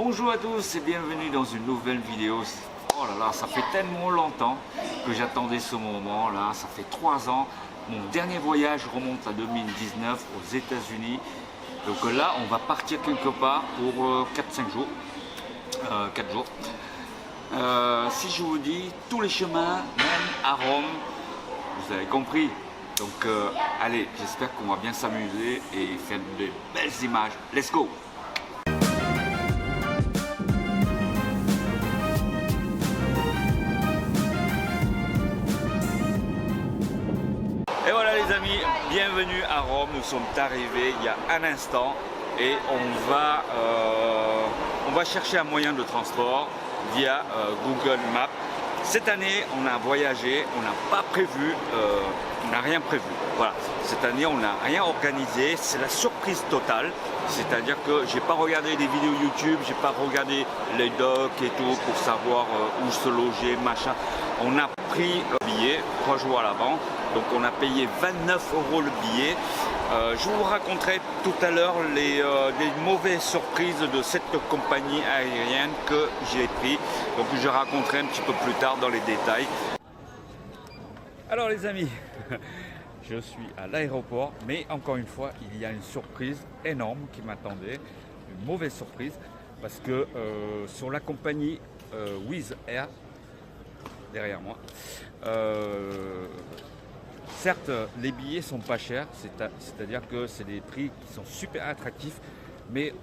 Bonjour à tous et bienvenue dans une nouvelle vidéo. Oh là là, ça fait tellement longtemps que j'attendais ce moment là, ça fait 3 ans. Mon dernier voyage remonte à 2019 aux États-Unis. Donc là, on va partir quelque part pour 4-5 jours. 4 jours. Si je vous dis tous les chemins mènent à Rome, vous avez compris. Donc allez, j'espère qu'on va bien s'amuser et faire de belles images. Let's go! Et voilà les amis, bienvenue à Rome. Nous sommes arrivés il y a un instant et on va chercher un moyen de transport via Google Maps. Cette année, on a voyagé, on n'a pas prévu, on n'a rien prévu. Voilà, cette année, on n'a rien organisé, c'est la surprise totale. C'est-à-dire que j'ai pas regardé des vidéos YouTube, j'ai pas regardé les docs et tout pour savoir où se loger, machin. On a pris le billet 3 jours à l'avant, donc on a payé 29 € le billet. Je vous raconterai tout à l'heure les mauvaises surprises de cette compagnie aérienne que j'ai pris. Donc je raconterai un petit peu plus tard dans les détails. Alors les amis, je suis à l'aéroport, mais encore une fois, il y a une surprise énorme qui m'attendait, une mauvaise surprise, parce que sur la compagnie Wizz Air, derrière moi, certes, les billets sont pas chers, c'est-à-dire que c'est des prix qui sont super attractifs, mais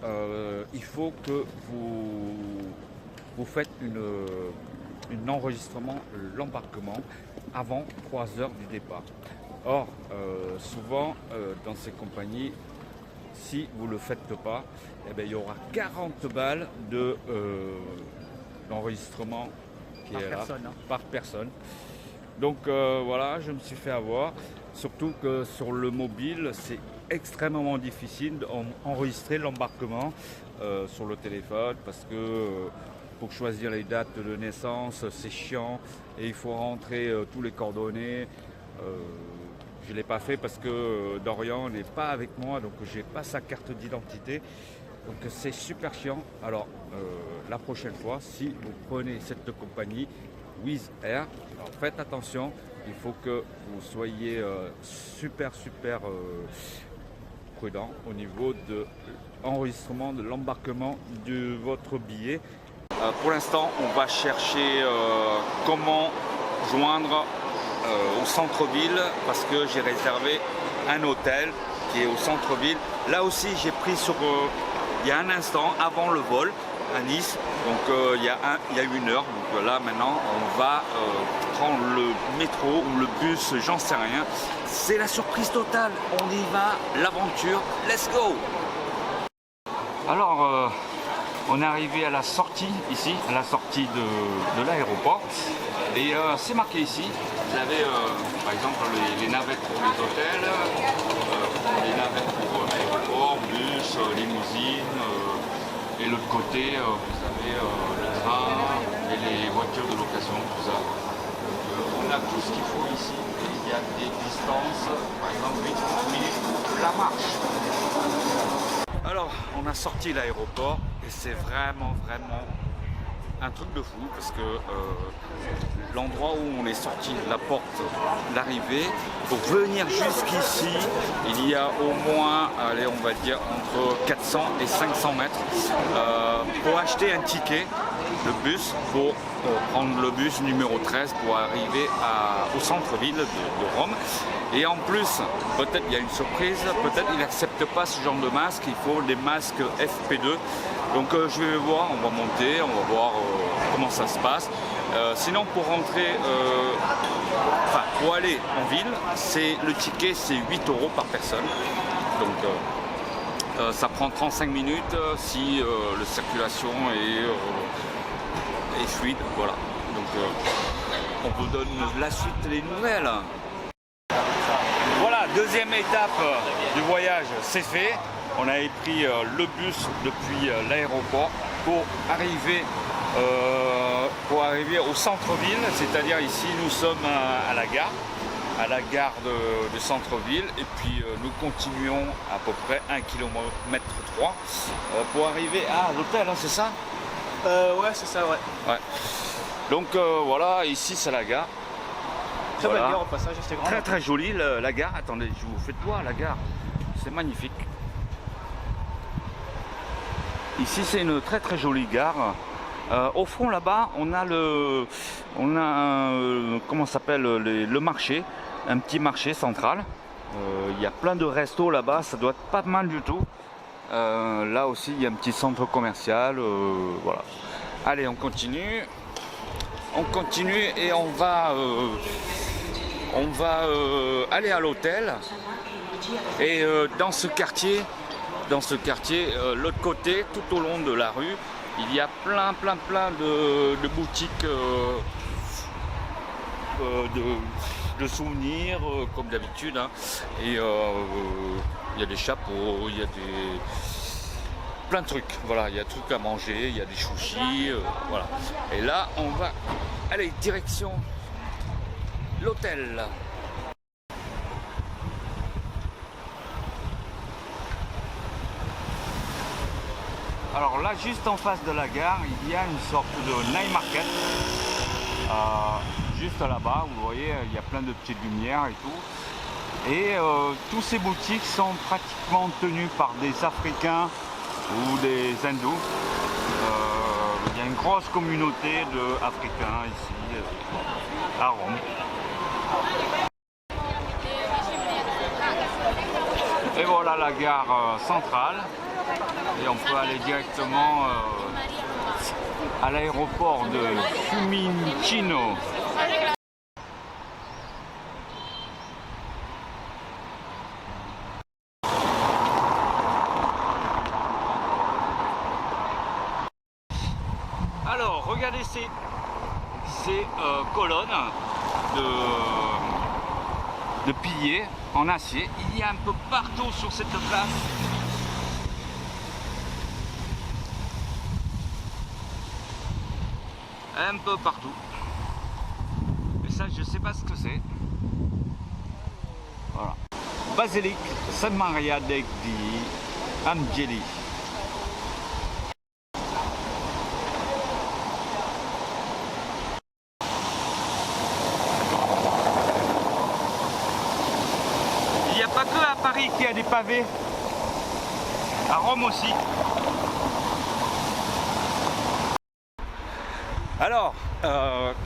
il faut que vous faites un enregistrement, l'embarquement, avant 3 heures du départ. Or, souvent, dans ces compagnies, si vous ne le faites pas, eh bien, il y aura 40 balles d'enregistrement qui est là, par personne. Donc voilà, je me suis fait avoir, surtout que sur le mobile, c'est extrêmement difficile d'enregistrer l'embarquement sur le téléphone parce que pour choisir les dates de naissance, c'est chiant et il faut rentrer tous les coordonnées. Je ne l'ai pas fait parce que Dorian n'est pas avec moi, donc je n'ai pas sa carte d'identité. Donc c'est super chiant. Alors la prochaine fois, si vous prenez cette compagnie Wizz Air, alors faites attention, il faut que vous soyez super prudent au niveau de l'enregistrement de l'embarquement de votre billet. Pour l'instant, on va chercher comment joindre au centre-ville parce que j'ai réservé un hôtel qui est au centre-ville. Là aussi, j'ai pris il y a un instant avant le vol à Nice, donc il y a 1 heure. Donc là maintenant, on va prendre le métro ou le bus, j'en sais rien. C'est la surprise totale. On y va, l'aventure. Let's go! Alors, on est arrivé à la sortie ici, à la sortie de l'aéroport. Et c'est marqué ici, vous avez par exemple les navettes pour les hôtels, les navettes pour l'aéroport, bus, limousine, et l'autre côté vous avez le train et les voitures de location, tout ça. On a tout ce qu'il faut ici, et il y a des distances, par exemple 8 minutes la marche. Alors on a sorti l'aéroport et c'est vraiment un truc de fou parce que l'endroit où on est sorti, la porte, l'arrivée, pour venir jusqu'ici, il y a au moins, allez, on va dire entre 400 et 500 mètres pour acheter un ticket de bus pour prendre le bus numéro 13 pour arriver au centre-ville de Rome. Et en plus, peut-être il y a une surprise, peut-être il n'accepte pas ce genre de masque, il faut des masques FP2. Donc je vais voir, on va monter, on va voir comment ça se passe. Sinon pour rentrer, pour aller en ville, le ticket c'est 8 € par personne. Donc ça prend 35 minutes si la circulation est fluide. Voilà. Donc on vous donne la suite des nouvelles. Voilà, deuxième étape du voyage, c'est fait. On avait pris le bus depuis l'aéroport pour arriver au centre-ville, c'est-à-dire ici nous sommes à la gare à la gare de centre-ville et puis nous continuons à peu près 1,3 km pour arriver à l'hôtel, hein, c'est ça? Ouais, c'est ça, ouais. Ouais. Donc voilà, ici c'est la gare. Très Voilà. belle gare au passage, c'était grand. Très très jolie la gare. Attendez, je vous fais de voir la gare. C'est magnifique. Ici c'est une très très jolie gare. Au fond là-bas, on a comment ça s'appelle, le marché, un petit marché central. Il y a plein de restos là-bas, ça doit être pas mal du tout. Là aussi, il y a un petit centre commercial. Voilà. Allez, on continue. On continue et on va aller à l'hôtel. Et dans ce quartier, l'autre côté, tout au long de la rue, il y a plein de boutiques de souvenirs, comme d'habitude. Hein. Et il y a des chapeaux, il y a plein de trucs. Voilà, il y a des trucs à manger, il y a des sushis. Voilà. Et là, on va aller direction l'hôtel. Alors là, juste en face de la gare, il y a une sorte de night market. Juste là-bas, vous voyez, il y a plein de petites lumières et tout. Et tous ces boutiques sont pratiquement tenues par des Africains ou des hindous. Il y a une grosse communauté d'Africains ici, à Rome. Et voilà la gare centrale. Et on peut aller directement à l'aéroport de Fiumicino. Alors, regardez ces colonnes de piliers en acier. Il y a un peu partout sur cette place. Un peu partout. Et ça, je sais pas ce que c'est. Voilà. Basilique San Maria degli Angeli. Il n'y a pas que à Paris qu'il y a des pavés. À Rome aussi. Alors,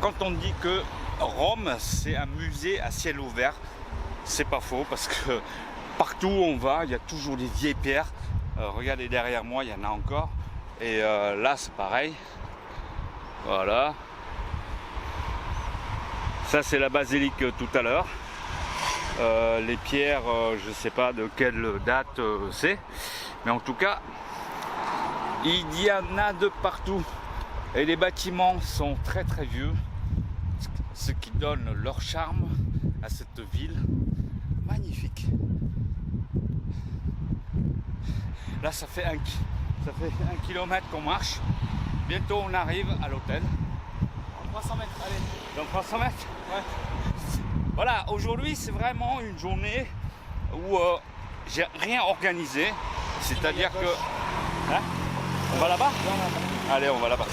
quand on dit que Rome, c'est un musée à ciel ouvert, c'est pas faux parce que partout où on va, il y a toujours des vieilles pierres. Regardez derrière moi, il y en a encore. Et là, c'est pareil. Voilà. Ça, c'est la basilique tout à l'heure. Les pierres, je ne sais pas de quelle date c'est. Mais en tout cas, il y en a de partout. Et les bâtiments sont très très vieux, ce qui donne leur charme à cette ville magnifique. Là, ça fait un kilomètre qu'on marche. Bientôt, on arrive à l'hôtel. Dans 300 mètres, allez. Dans 300 mètres. Ouais. Voilà, aujourd'hui, c'est vraiment une journée où j'ai rien organisé. C'est-à-dire que... Hein, on va là-bas? Allez, on va là-bas.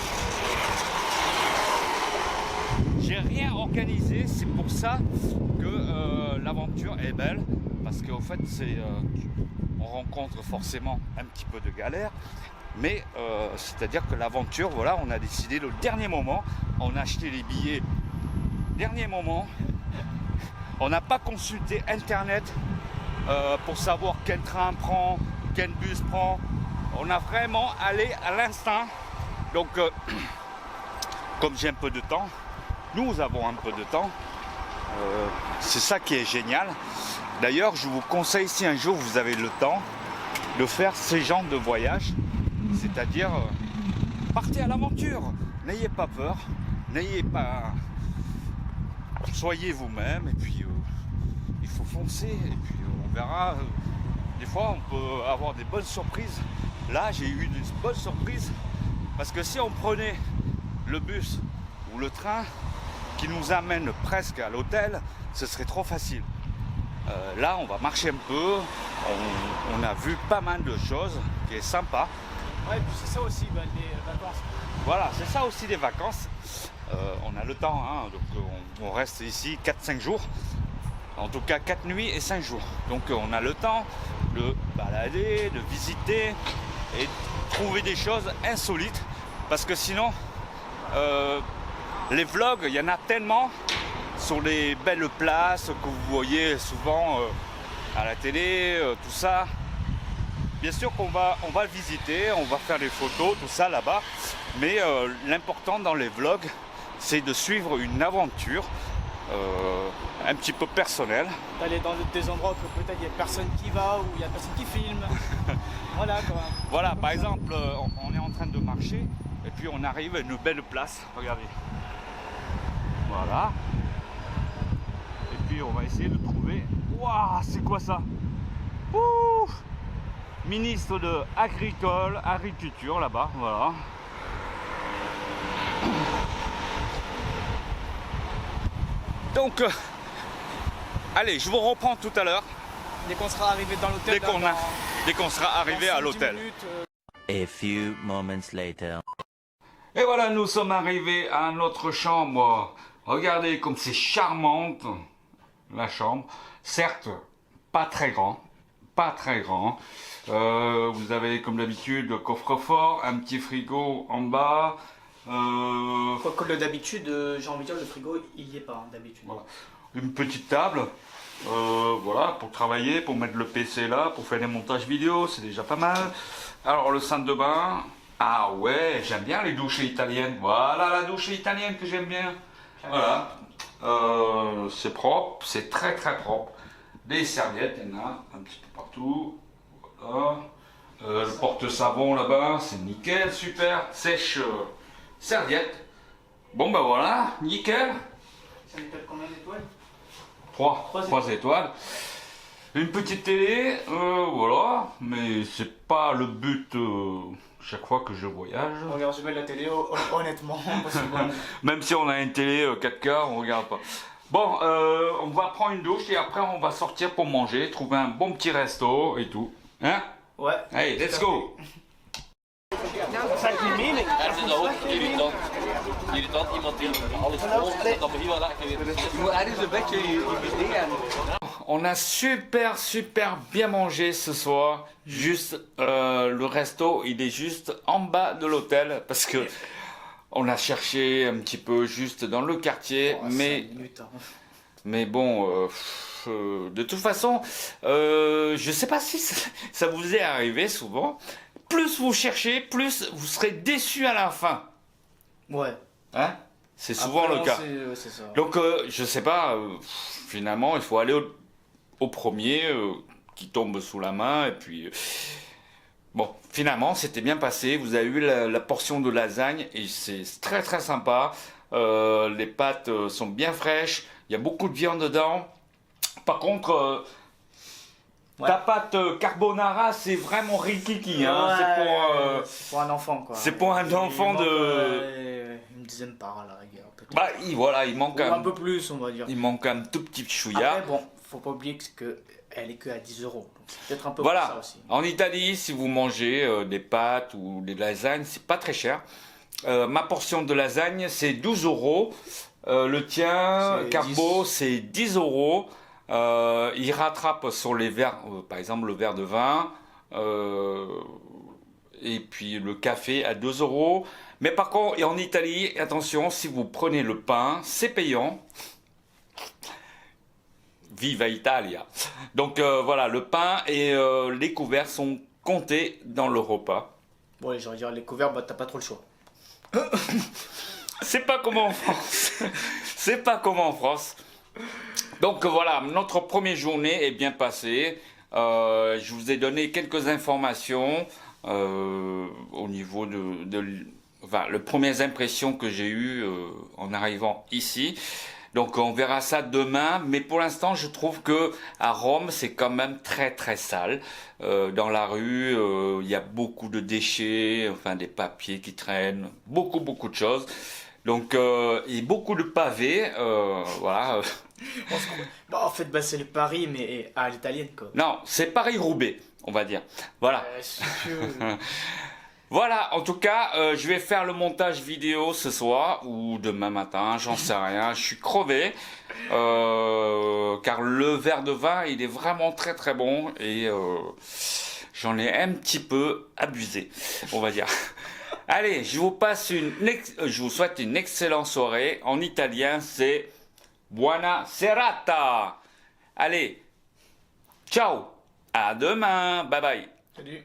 J'ai rien organisé, c'est pour ça que l'aventure est belle, parce qu'en fait on rencontre forcément un petit peu de galère, mais c'est-à-dire que l'aventure, voilà, on a décidé le dernier moment, on a acheté les billets dernier moment, on n'a pas consulté internet pour savoir quel train prend, quel bus prend, on a vraiment allé à l'instinct. Donc comme j'ai un peu de temps, nous avons un peu de temps, c'est ça qui est génial. D'ailleurs, je vous conseille, si un jour vous avez le temps, de faire ces genres de voyages, c'est-à-dire partez à l'aventure, n'ayez pas peur, soyez vous-même, et puis il faut foncer, et puis on verra. Des fois, on peut avoir des bonnes surprises. Là, j'ai eu une bonne surprise, parce que si on prenait le bus ou le train qui nous amène presque à l'hôtel, ce serait trop facile. Là, on va marcher un peu. On a vu pas mal de choses qui est sympa. Ouais, et puis c'est ça aussi, bah, les vacances. Voilà, c'est ça aussi les vacances. On a le temps, hein, donc on reste ici 4-5 jours. En tout cas 4 nuits et 5 jours. Donc on a le temps de balader, de visiter et de trouver des choses insolites. Parce que sinon, les vlogs, il y en a tellement sur les belles places que vous voyez souvent à la télé, tout ça. Bien sûr qu'on va visiter, on va faire des photos, tout ça là-bas. Mais l'important dans les vlogs, c'est de suivre une aventure un petit peu personnelle. D'aller dans des endroits où peut-être il n'y a personne qui va, ou il y a personne qui filme. Voilà quoi. Voilà, par exemple, on est en train de marcher et puis on arrive à une belle place. Regardez. Voilà. Et puis on va essayer de trouver. Waouh, c'est quoi ça? Ouh, ministre de Agriculture là-bas. Voilà. Donc, allez, je vous reprends tout à l'heure. Dès qu'on sera arrivé dans l'hôtel. Dès qu'on sera arrivé à l'hôtel. A few moments later. Et voilà, nous sommes arrivés à notre chambre. Regardez comme c'est charmante la chambre. Certes, pas très grand. Pas très grand. Vous avez comme d'habitude le coffre-fort, un petit frigo en bas. Quoique d'habitude, j'ai envie de dire, le frigo, il n'y est pas hein, d'habitude. Voilà. Une petite table. Voilà, pour travailler, pour mettre le PC là, pour faire des montages vidéo, c'est déjà pas mal. Alors le centre de bain, ah ouais, j'aime bien les douches italiennes. Voilà la douche italienne que j'aime bien. Voilà, c'est propre, c'est très très propre. Des serviettes, il y en a un petit peu partout. Voilà. Le porte-savon là-bas, c'est nickel, super. Sèche serviette. Bon ben voilà, nickel. Ça m'appelle combien d'étoiles? 3 étoiles. Une petite télé, voilà, mais c'est pas le but chaque fois que je voyage. On regarde jamais la télé, honnêtement. Parce que bon, Même si on a une télé 4K, on regarde pas. Bon, on va prendre une douche et après on va sortir pour manger, trouver un bon petit resto et tout. Hein? ouais. Allez, let's go! Irritant iemand die alles volgt en dan begin je daar weer. Je moet ergens een beetje je besteden. On a super bien mangé ce soir. Juste, le resto, il est juste en bas de l'hôtel parce que on a cherché un petit peu juste dans le quartier, mais bon, de toute façon, je sais pas si ça vous est arrivé souvent. Plus vous cherchez, plus vous serez déçu à la fin. Ouais. Hein? C'est souvent Après, le cas. C'est ça. Donc, je sais pas, finalement, il faut aller au premier qui tombe sous la main. Et puis, bon, finalement, c'était bien passé. Vous avez eu la portion de lasagne et c'est très très sympa. Les pâtes sont bien fraîches. Il y a beaucoup de viande dedans. Par contre, ta pâte carbonara, c'est vraiment rikiki. Hein. Ouais, c'est pour un enfant, quoi. C'est pour un enfant une dizaine par à la rigueur, peut-être. Bah, voilà, il manque un peu plus, on va dire. Il manque un tout petit chouïa. Après, bon, faut pas oublier qu'elle est que à 10 €. Donc c'est peut-être un peu Voilà. pour ça aussi. En Italie, si vous mangez des pâtes ou des lasagnes, c'est pas très cher. Ma portion de lasagne, c'est 12 €. Le tien, Carbo, c'est 10 €. Il rattrape sur les verres, par exemple le verre de vin, et puis le café à 2 €. Mais par contre, et en Italie, attention, si vous prenez le pain, c'est payant. Viva Italia! Donc voilà, le pain et les couverts sont comptés dans le repas. Bon, j'allais dire les couverts, bah t'as pas trop le choix. C'est pas comme en France. C'est pas comme en France. Donc voilà, notre première journée est bien passée. Je vous ai donné quelques informations au niveau les premières impressions que j'ai eues en arrivant ici. Donc on verra ça demain, mais pour l'instant je trouve que à Rome c'est quand même très très sale. Dans la rue, il y a beaucoup de déchets, enfin des papiers qui traînent, beaucoup de choses. Donc et beaucoup de pavés, voilà. Bah, en fait, bah, c'est le Paris, mais à l'italienne, quoi. Non, c'est Paris-Roubaix, on va dire. Voilà. Si tu veux. Voilà, en tout cas, je vais faire le montage vidéo ce soir ou demain matin, j'en sais rien. Je suis crevé car le verre de vin, il est vraiment très très bon et j'en ai un petit peu abusé, on va dire. Allez, je vous souhaite une excellente soirée. En italien, c'est buona serata. Allez, ciao, à demain, bye bye. Salut.